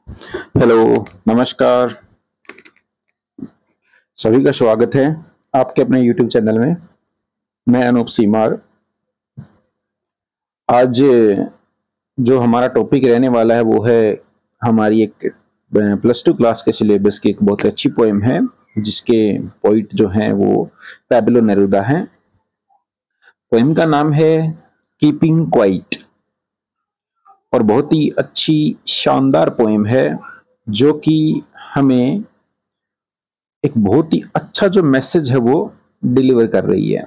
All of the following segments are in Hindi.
हेलो, नमस्कार। सभी का स्वागत है आपके अपने यूट्यूब चैनल में। मैं अनूप सीमार। आज जो हमारा टॉपिक रहने वाला है वो है हमारी एक प्लस टू क्लास के सिलेबस की एक बहुत अच्छी पोएम है, जिसके पोइट जो हैं वो पैब्लो नेरुदा हैं। पोएम का नाम है कीपिंग क्वाइट और बहुत ही अच्छी शानदार पोएम है, जो कि हमें एक बहुत ही अच्छा जो मैसेज है वो डिलीवर कर रही है।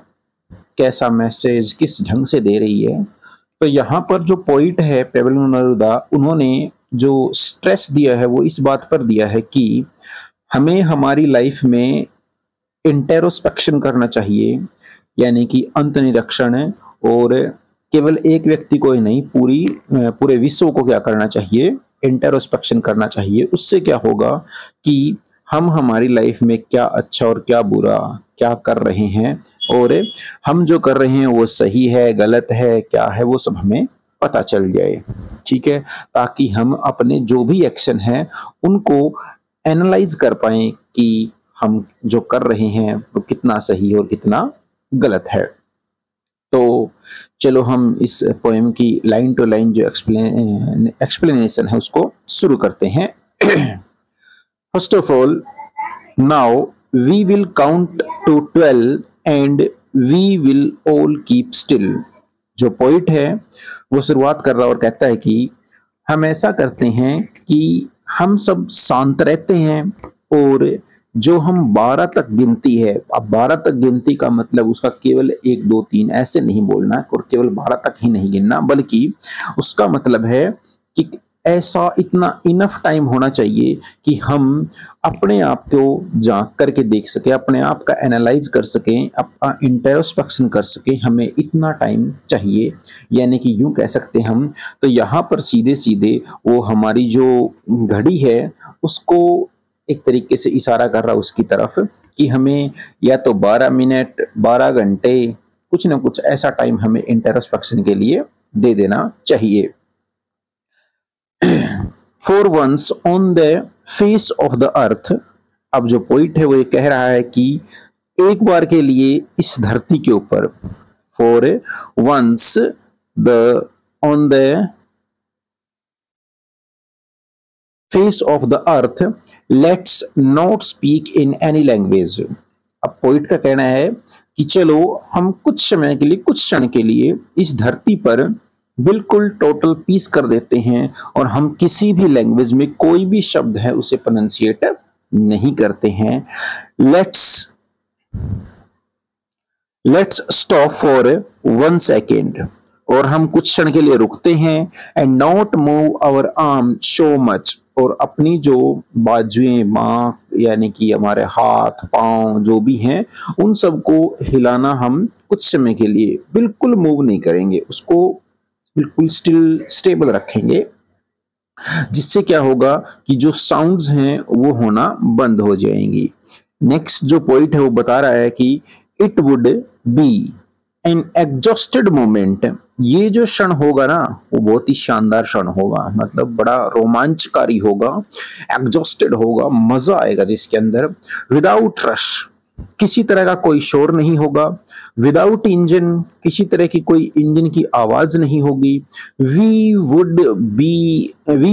कैसा मैसेज, किस ढंग से दे रही है। तो यहाँ पर जो पॉइंट है पैब्लो नेरुदा, उन्होंने जो स्ट्रेस दिया है वो इस बात पर दिया है कि हमें हमारी लाइफ में इंटेरोस्पेक्शन करना चाहिए, यानी कि अंत निरीक्षण। और केवल एक व्यक्ति को ही नहीं, पूरे विश्व को क्या करना चाहिए, इंटेरोस्पेक्शन करना चाहिए। उससे क्या होगा कि हम हमारी लाइफ में क्या अच्छा और क्या बुरा क्या कर रहे हैं, और हम जो कर रहे हैं वो सही है गलत है क्या है, वो सब हमें पता चल जाए। ठीक है, ताकि हम अपने जो भी एक्शन है उनको एनालाइज कर पाए कि हम जो कर रहे हैं वो कितना सही और कितना गलत है। तो चलो हम इस पोएम की लाइन टू लाइन जो एक्सप्लेनेशन है उसको शुरू करते हैं। First of all, now we will count to 12 and we will all keep still. जो पोइट है वो शुरुआत कर रहा और कहता है कि हम ऐसा करते हैं कि हम सब शांत रहते हैं, और जो हम 12 तक गिनती है, अब 12 तक गिनती का मतलब उसका केवल 1 2 3 ऐसे नहीं बोलना और केवल 12 तक ही नहीं गिनना, बल्कि उसका मतलब है कि ऐसा इतना इनफ टाइम होना चाहिए कि हम अपने आप को झांक करके देख सके, अपने आप का एनालाइज कर सकें, अपना इंट्रोस्पेक्शन कर सके। हमें इतना टाइम चाहिए, यानी कि यूं कह सकते हम। तो यहाँ पर सीधे सीधे वो हमारी जो घड़ी है उसको एक तरीके से इशारा कर रहा उसकी तरफ कि हमें या तो 12 मिनट 12 घंटे कुछ ना कुछ ऐसा टाइम हमें इंट्रोस्पेक्शन के लिए दे देना चाहिए। For once on the face of the earth. अब जो पॉइंट है वो ये कह रहा है कि एक बार के लिए इस धरती के ऊपर, for once the on the face of the earth let's not speak in any language. अब पॉइंट का कहना है कि चलो हम कुछ समय के लिए, कुछ क्षण के लिए इस धरती पर बिल्कुल टोटल पीस कर देते हैं, और हम किसी भी लैंग्वेज में कोई भी शब्द है उसे प्रोनाउंसिएट नहीं करते हैं। Let's let's stop for 1 second, और हम कुछ क्षण के लिए रुकते हैं। And not move our arm so much, और अपनी जो बाजुएं, बाँ यानी कि हमारे हाथ पांव जो भी हैं उन सबको हिलाना हम कुछ समय के लिए बिल्कुल मूव नहीं करेंगे, उसको बिल्कुल स्टेबल रखेंगे। जिससे क्या होगा कि जो साउंड्स हैं वो होना बंद हो जाएंगी। नेक्स्ट जो पॉइंट है वो बता रहा है कि it would be an exhausted moment. ये जो क्षण होगा ना वो बहुत ही शानदार क्षण होगा, मतलब बड़ा रोमांचकारी होगा, एग्जॉस्टेड होगा, मजा आएगा जिसके अंदर। विदाउट रश, किसी तरह का कोई शोर नहीं होगा। विदाउट इंजन, किसी तरह की कोई इंजन की आवाज नहीं होगी। We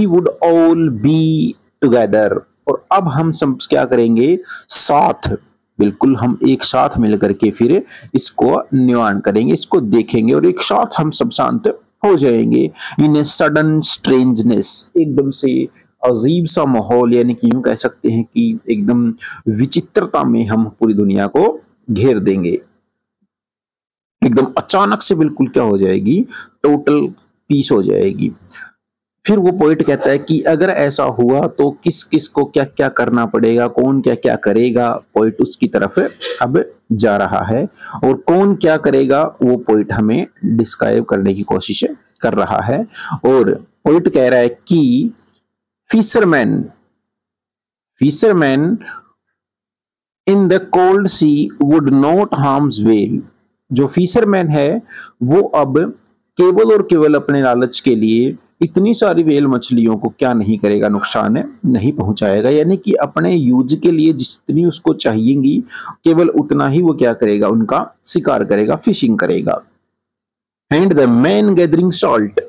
would all be together, और अब हम सब क्या करेंगे, साथ, बिल्कुल हम एक साथ मिलकर के फिर इसको निर्माण करेंगे, इसको देखेंगे, और एक साथ हम सब शांत हो जाएंगे। इन ए सडन स्ट्रेंजनेस, एकदम से अजीब सा माहौल, यानी कि यूं कह सकते हैं कि एकदम विचित्रता में हम पूरी दुनिया को घेर देंगे। एकदम अचानक से बिल्कुल क्या हो जाएगी, टोटल पीस हो जाएगी। फिर वो पोइट कहता है कि अगर ऐसा हुआ तो किस किस को क्या क्या करना पड़ेगा, कौन क्या क्या करेगा। पोइट उसकी तरफ अब जा रहा है, और कौन क्या करेगा वो पोइट हमें डिस्क्राइब करने की कोशिश कर रहा है। और पोइट कह रहा है कि fisherman fisherman in the cold sea would not harms well. जो फिशरमैन है वो अब केवल और केवल अपने लालच के लिए इतनी सारी व्हेल मछलियों को क्या नहीं करेगा, नुकसान है नहीं पहुंचाएगा। यानी कि अपने यूज के लिए जितनी उसको चाहिएगी केवल उतना ही वो क्या करेगा, उनका शिकार करेगा, फिशिंग करेगा। And the man gathering salt,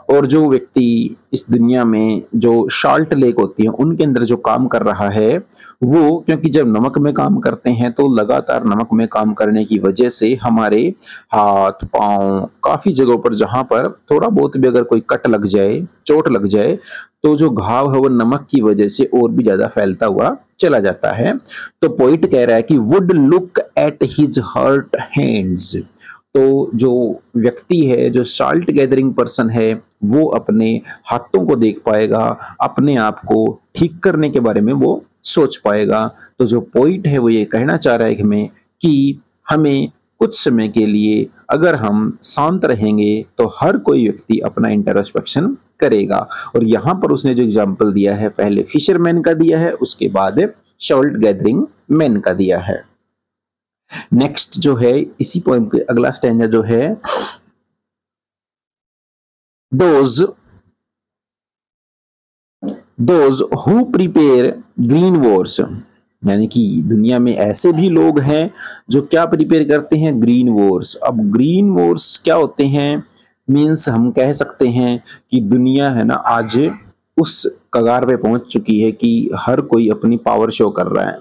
और जो व्यक्ति इस दुनिया में जो सॉल्ट लेक होती है उनके अंदर जो काम कर रहा है वो, क्योंकि जब नमक में काम करते हैं तो लगातार नमक में काम करने की वजह से हमारे हाथ पांव काफी जगहों पर जहां पर थोड़ा बहुत भी अगर कोई कट लग जाए, चोट लग जाए, तो जो घाव है वो नमक की वजह से और भी ज्यादा फैलता हुआ चला जाता है। तो पोइट कह रहा है कि would look at his hurt hands, तो जो व्यक्ति है, जो साल्ट गैदरिंग पर्सन है, वो अपने हाथों को देख पाएगा, अपने आप को ठीक करने के बारे में वो सोच पाएगा। तो जो पॉइंट है वो ये कहना चाह रहा है कि हमें कुछ समय के लिए अगर हम शांत रहेंगे तो हर कोई व्यक्ति अपना इंट्रोस्पेक्शन करेगा। और यहाँ पर उसने जो एग्जाम्पल दिया है, पहले फिशरमैन का दिया है, उसके बाद सॉल्ट गैदरिंग मैन का दिया है। नेक्स्ट जो है इसी पोएम के अगला स्टैंजा जो है, those who prepare green Wars, यानी कि दुनिया में ऐसे भी लोग हैं जो क्या प्रिपेयर करते हैं, ग्रीन वॉर्स। अब ग्रीन वॉर्स क्या होते हैं, मीन्स हम कह सकते हैं कि दुनिया है ना आज उस कगार पे पहुंच चुकी है कि हर कोई अपनी पावर शो कर रहा है।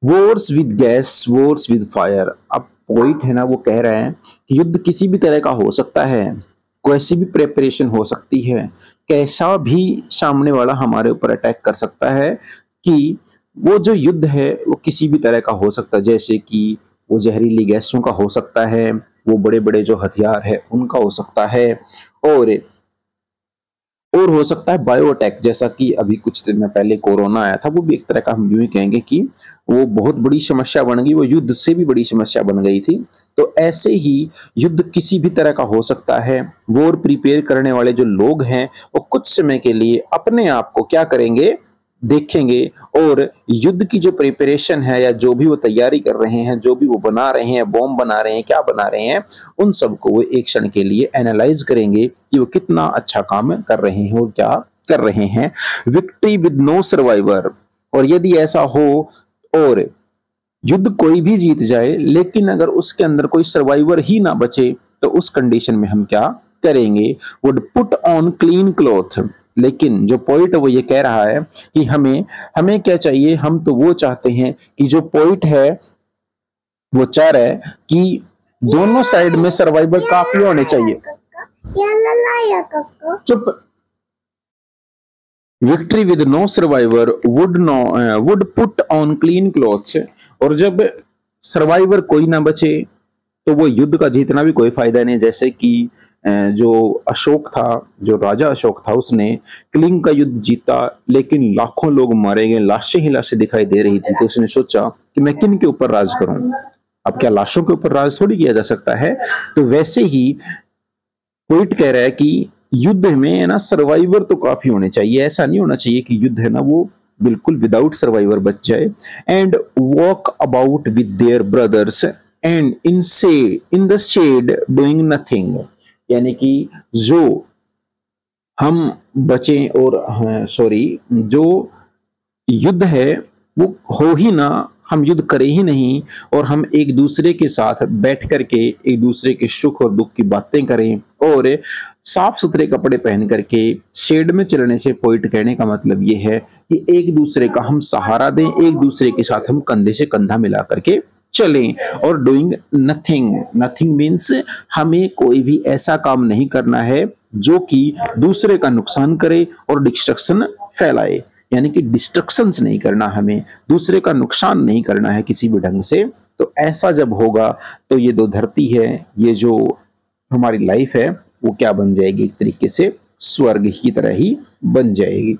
Wars with gas, Wars with fire. अब पॉइंट है ना वो कह रहे हैं कि युद्ध किसी भी तरह का हो सकता है, कैसी भी प्रेपरेशन हो सकती है, कैसा भी सामने वाला हमारे ऊपर अटैक कर सकता है, कि वो जो युद्ध है वो किसी भी तरह का हो सकता है। जैसे कि वो जहरीली गैसों का हो सकता है, वो बड़े बड़े जो हथियार है उनका हो सकता है, और हो सकता है बायो अटैक, जैसा कि अभी कुछ दिन में पहले कोरोना आया था, वो भी एक तरह का हम यूं ही कहेंगे कि वो बहुत बड़ी समस्या बन गई, वो युद्ध से भी बड़ी समस्या बन गई थी। तो ऐसे ही युद्ध किसी भी तरह का हो सकता है। वॉर प्रिपेयर करने वाले जो लोग हैं वो कुछ समय के लिए अपने आप को क्या करेंगे, देखेंगे, और युद्ध की जो प्रिपरेशन है या जो भी वो तैयारी कर रहे हैं, जो भी वो बना रहे हैं, बॉम्ब बना रहे हैं, क्या बना रहे हैं, उन सबको वो एक क्षण के लिए एनालाइज करेंगे कि वो कितना अच्छा काम कर रहे हैं और क्या कर रहे हैं। विक्ट्री विद नो सर्वाइवर, और यदि ऐसा हो और युद्ध कोई भी जीत जाए लेकिन अगर उसके अंदर कोई सर्वाइवर ही ना बचे तो उस कंडीशन में हम क्या करेंगे, would put on clean cloth. लेकिन जो पोइट वो ये कह रहा है कि हमें हमें क्या चाहिए, हम तो वो चाहते हैं कि जो पोइट है वो चाह रहा है कि दोनों साइड में सर्वाइवर काफी होने चाहिए। चुप। Victory with no survivor would put on clean clothes, और जब सर्वाइवर कोई ना बचे तो वो युद्ध का जीतना भी कोई फायदा नहीं। जैसे कि जो अशोक था, जो राजा अशोक था, उसने कलिंग का युद्ध जीता लेकिन लाखों लोग मारे गए, लाशें ही लाशें दिखाई दे रही थी, तो उसने सोचा कि मैं किन के ऊपर राज करूं। अब क्या लाशों के ऊपर राज थोड़ी किया जा सकता है। तो वैसे ही पोइट कह रहा है कि युद्ध में है ना सर्वाइवर तो काफी होने चाहिए, ऐसा नहीं होना चाहिए कि युद्ध है ना वो बिल्कुल विदाउट सर्वाइवर बच जाए। And walk about with their brothers and in the shade doing nothing, यानी कि जो हम बचें और जो युद्ध है वो हो ही ना, हम युद्ध करें ही नहीं, और हम एक दूसरे के साथ बैठ करके एक दूसरे के सुख और दुख की बातें करें, और साफ सुथरे कपड़े पहन करके शेड में चलने से पोइट कहने का मतलब ये है कि एक दूसरे का हम सहारा दें, एक दूसरे के साथ हम कंधे से कंधा मिला करके चलें। और डूइंग नथिंग, नथिंग मीन्स हमें कोई भी ऐसा काम नहीं करना है जो कि दूसरे का नुकसान करे और डिस्ट्रक्शन फैलाए, यानी कि डिस्ट्रक्शंस नहीं करना, हमें दूसरे का नुकसान नहीं करना है किसी भी ढंग से। तो ऐसा जब होगा तो ये जो धरती है, ये जो हमारी लाइफ है, वो क्या बन जाएगी, एक तरीके से स्वर्ग की तरह ही बन जाएगी।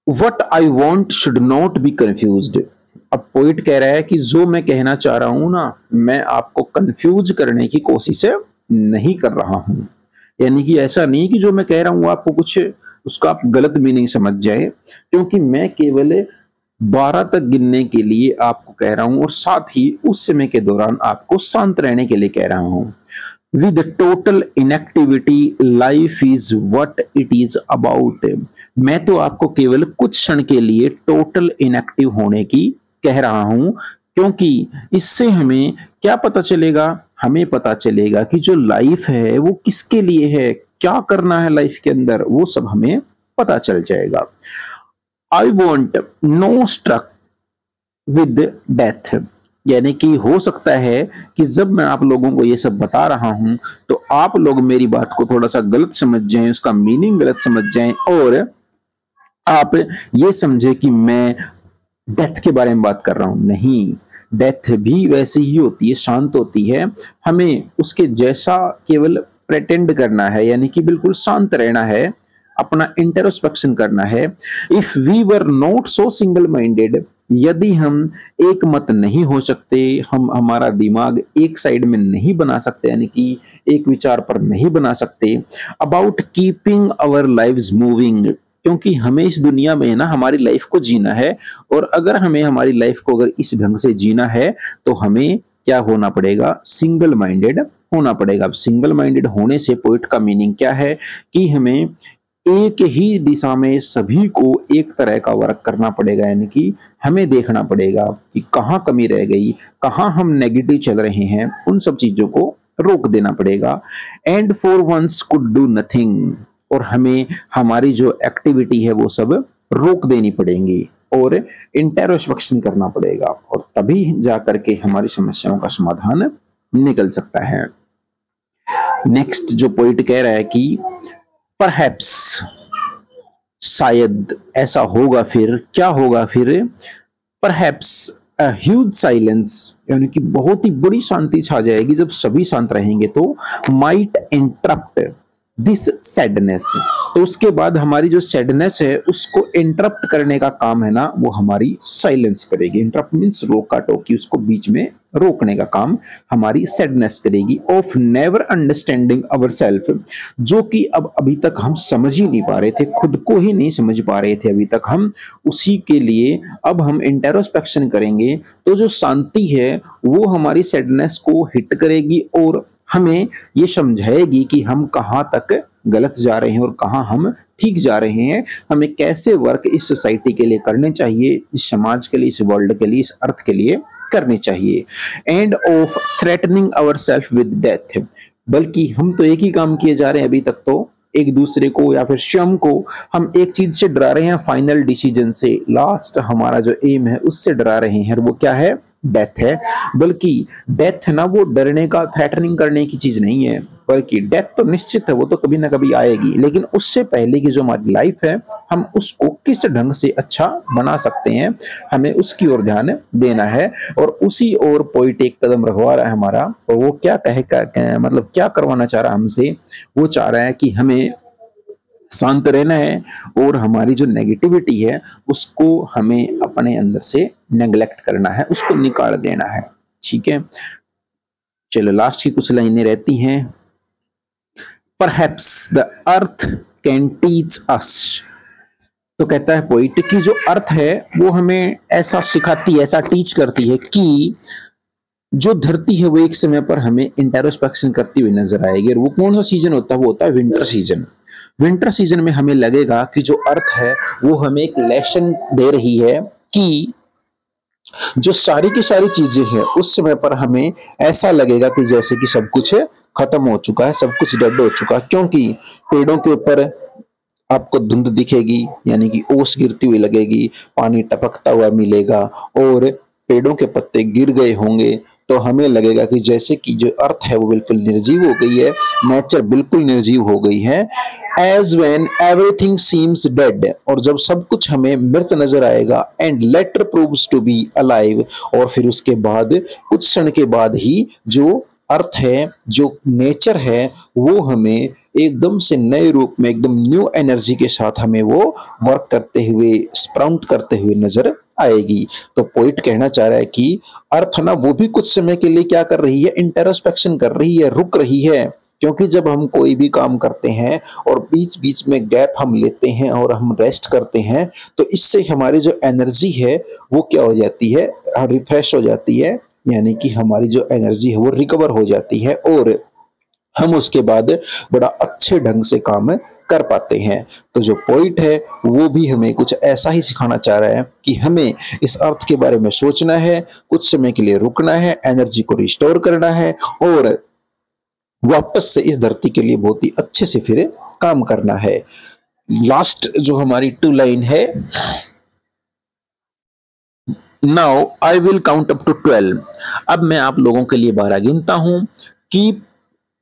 What I want should not be confused. अब पोइट कह रहा है कि जो मैं कहना चाह रहा हूं ना, मैं आपको कंफ्यूज करने की कोशिश नहीं कर रहा हूं। यानी कि ऐसा नहीं कि जो मैं कह रहा हूं आपको कुछ उसका आप गलत मीनिंग समझ जाए, क्योंकि मैं केवल 12 तक गिनने के लिए आपको कह रहा हूं और साथ ही उस समय के दौरान आपको शांत रहने के लिए कह रहा हूं। with total inactivity life is what it is about। मैं तो आपको केवल कुछ क्षण के लिए टोटल इनएक्टिव होने की कह रहा हूं, क्योंकि इससे हमें क्या पता चलेगा, हमें पता चलेगा कि जो लाइफ है वो किसके लिए है, क्या करना है लाइफ के अंदर, वो सब हमें पता चल जाएगा। I want no struck with death, यानी कि हो सकता है कि जब मैं आप लोगों को ये सब बता रहा हूं तो आप लोग मेरी बात को थोड़ा सा गलत समझ जाएं, उसका मीनिंग गलत समझ जाएं और आप ये समझे कि मैं डेथ के बारे में बात कर रहा हूं। नहीं, डेथ भी वैसी ही होती है, शांत होती है। हमें उसके जैसा केवल प्रेटेंड करना है, यानी कि बिल्कुल शांत रहना है, अपना इंट्रोस्पेक्शन करना है। If we were not so single minded, यदि हम एक मत नहीं हो सकते, हम हमारा दिमाग एक साइड में नहीं बना सकते, यानी कि एक विचार पर नहीं बना सकते, about keeping our lives moving, क्योंकि हमें इस दुनिया में ना हमारी लाइफ को जीना है, और अगर हमें हमारी लाइफ को अगर इस ढंग से जीना है तो हमें क्या होना पड़ेगा, सिंगल माइंडेड होना पड़ेगा। अब सिंगल माइंडेड होने से पोइट का मीनिंग क्या है कि हमें एक ही दिशा में सभी को एक तरह का वर्क करना पड़ेगा, यानी कि हमें देखना पड़ेगा कि कहाँ कमी रह गई, कहाँ हम नेगेटिव चल रहे हैं, उन सब चीजों को रोक देना पड़ेगा। And for once could do nothing, और हमें हमारी जो एक्टिविटी है वो सब रोक देनी पड़ेगी और इंट्रोस्पेक्शन करना पड़ेगा, और तभी जाकर के हमारी समस्याओं का समाधान निकल सकता है। नेक्स्ट जो पॉइंट कह रहा है कि परहैप्स, शायद ऐसा होगा, फिर क्या होगा, फिर परहैप्स अ ह्यूज साइलेंस, यानी कि बहुत ही बड़ी शांति छा जाएगी जब सभी शांत रहेंगे, तो माइट इंटरप्ट दिस सैडनेस, तो उसके बाद हमारी जो सैडनेस है उसको इंटरप्ट करने का काम है ना, वो हमारी साइलेंस करेगी। इंटरप्ट मीन्स रोका टोकी, उसको बीच में रोकने का काम हमारी सैडनेस करेगी। Of never understanding our self, जो कि अब अभी तक हम समझ ही नहीं पा रहे थे, खुद को ही नहीं समझ पा रहे थे अभी तक हम, उसी के लिए अब हम इंट्रोस्पेक्शन करेंगे तो जो शांति है वो हमारी सैडनेस को हिट करेगी और हमें ये समझाएगी कि हम कहाँ तक गलत जा रहे हैं और कहाँ हम ठीक जा रहे हैं, हमें कैसे वर्क इस सोसाइटी के लिए करने चाहिए, इस समाज के लिए, इस वर्ल्ड के लिए, इस अर्थ के लिए करने चाहिए। And of threatening our self with death, बल्कि हम तो एक ही काम किए जा रहे हैं अभी तक, तो एक दूसरे को या फिर स्वयं को हम एक चीज से डरा रहे हैं, फाइनल डिसीजन से, लास्ट हमारा जो एम है उससे डरा रहे हैं, और वो क्या है, डेथ है। बल्कि डेथ ना वो डरने का, थ्रेटनिंग करने की चीज नहीं है, बल्कि डेथ तो निश्चित है, वो तो कभी ना कभी आएगी, लेकिन उससे पहले की जो हमारी लाइफ है हम उसको किस ढंग से अच्छा बना सकते हैं, हमें उसकी ओर ध्यान देना है। और उसी ओर पोइट एक कदम रखवा रहा है हमारा, और वो क्या मतलब क्या करवाना चाह रहा है हमसे, वो चाह रहा है कि हमें शांत रहना है और हमारी जो नेगेटिविटी है उसको हमें अपने अंदर से नेग्लेक्ट करना है, उसको निकाल देना है। ठीक है, चलो लास्ट की कुछ लाइनें रहती हैं। Perhaps the earth can teach us, तो कहता है पोइट कि जो अर्थ है वो हमें ऐसा सिखाती है, ऐसा टीच करती है कि जो धरती है वो एक समय पर हमें इंट्रोस्पेक्शन करती हुई नजर आएगी। और वो कौन सा सीजन होता है, वो होता है विंटर सीजन। विंटर सीजन में हमें लगेगा कि जो अर्थ है वो हमें एक लेसन दे रही है कि जो सारी की सारी चीजें हैं उस समय पर हमें ऐसा लगेगा कि जैसे कि सब कुछ खत्म हो चुका है, सब कुछ डेड हो चुका है, क्योंकि पेड़ों के ऊपर आपको धुंध दिखेगी, यानी कि ओस गिरती हुई लगेगी, पानी टपकता हुआ मिलेगा और पेड़ों के पत्ते गिर गए होंगे, तो हमें लगेगा कि जैसे कि जो अर्थ है वो बिल्कुल निर्जीव हो गई है, नेचर बिल्कुल निर्जीव हो गई है। As when everything seems dead, और जब सब कुछ हमें मृत नजर आएगा, and later proves to be alive, और फिर उसके बाद कुछ क्षण के बाद ही जो अर्थ है, जो नेचर है, वो हमें एकदम से नए रूप में, एकदम न्यू एनर्जी के साथ हमें वो वर्क करते हुए, स्प्राउट करते हुए नजर आएगी। तो पोइट कहना चाह रहा है कि अर्थ ना वो भी कुछ समय के लिए क्या कर रही है, इंट्रोस्पेक्शन कर रही है, रुक रही है, क्योंकि जब हम कोई भी काम करते हैं और बीच बीच में गैप हम लेते हैं और हम रेस्ट करते हैं, तो इससे हमारी जो एनर्जी है वो क्या हो जाती है, रिफ्रेश हो जाती है, यानी कि हमारी जो एनर्जी है वो रिकवर हो जाती है। और हम उसके बाद बड़ा अच्छे ढंग से काम कर पाते हैं। तो जो पोइट है वो भी हमें कुछ ऐसा ही सिखाना चाह रहा है कि हमें इस अर्थ के बारे में सोचना है, कुछ समय के लिए रुकना है, एनर्जी को रिस्टोर करना है और वापस से इस धरती के लिए बहुत ही अच्छे से फिर काम करना है। लास्ट जो हमारी 2 लाइन है, now I will count up to 12। अब मैं आप लोगों के लिए 12 गिनता हूं। Keep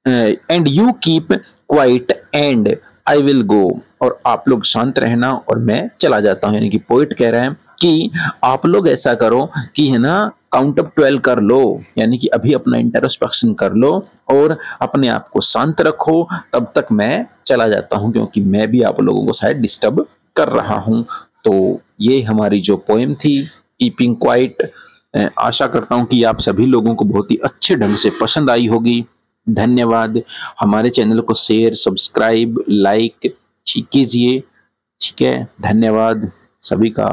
and you keep quiet and I will go. और आप लोग शांत रहना और मैं चला जाता हूं। यानी कि पोइट कह रहा है कि आप लोग ऐसा करो कि है ना, काउंट अप 12 कर लो, यानी कि अभी अपना इंट्रोस्पेक्शन कर लो और अपने आप को शांत रखो, तब तक मैं चला जाता हूं, क्योंकि मैं भी आप लोगों को शायद डिस्टर्ब कर रहा हूं। तो ये हमारी जो पोएम थी कीपिंग क्वाइट, आशा करता हूं कि आप सभी लोगों को बहुत ही अच्छे ढंग से पसंद आई होगी। धन्यवाद। हमारे चैनल को शेयर, सब्सक्राइब, लाइक कीजिए। ठीक है, धन्यवाद सभी का।